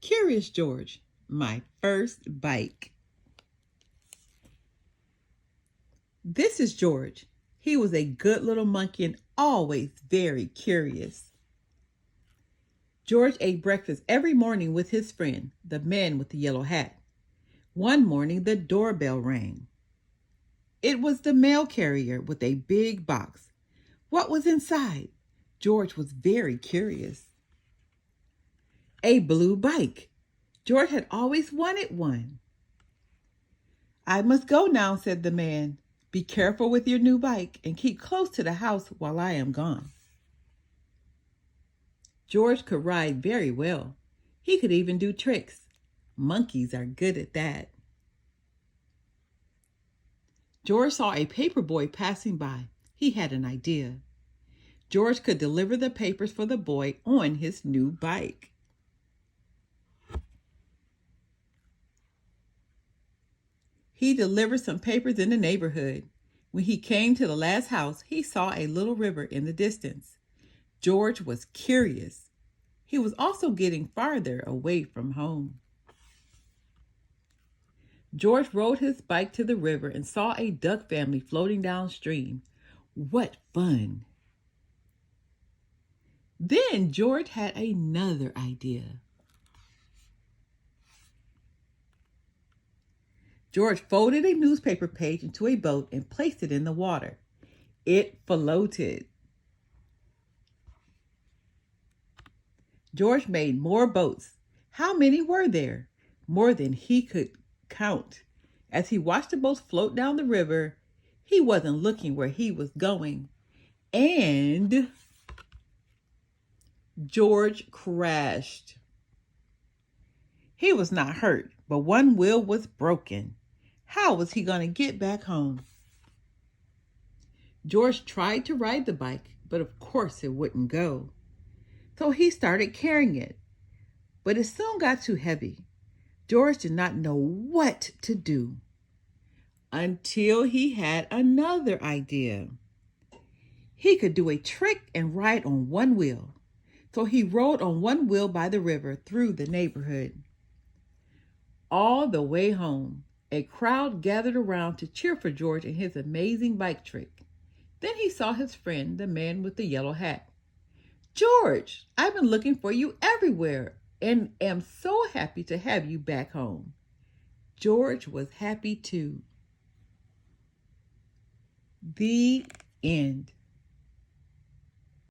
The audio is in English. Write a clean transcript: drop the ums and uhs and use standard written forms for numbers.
Curious George, my first bike. This is George. He was a good little monkey and always very curious. George ate breakfast every morning with his friend, the man with the yellow hat. One morning, the doorbell rang. It was the mail carrier with a big box. What was inside? George was very curious. A blue bike. George had always wanted one. I must go now, said the man. Be careful with your new bike and keep close to the house while I am gone. George could ride very well. He could even do tricks. Monkeys are good at that. George saw a paper boy passing by. He had an idea. George could deliver the papers for the boy on his new bike. He delivered some papers in the neighborhood. When he came to the last house, he saw a little river in the distance. George was curious. He was also getting farther away from home. George rode his bike to the river and saw a duck family floating downstream. What fun! Then George had another idea. George folded a newspaper page into a boat and placed it in the water. It floated. George made more boats. How many were there? More than he could count. As he watched the boats float down the river, he wasn't looking where he was going. And George crashed. He was not hurt, but one wheel was broken. How was he going to get back home? George tried to ride the bike, but of course it wouldn't go. So he started carrying it, but it soon got too heavy. George did not know what to do until he had another idea. He could do a trick and ride on one wheel. So he rode on one wheel by the river through the neighborhood. All the way home, a crowd gathered around to cheer for George and his amazing bike trick. Then he saw his friend, the man with the yellow hat. George, I've been looking for you everywhere and am so happy to have you back home. George was happy too. The end.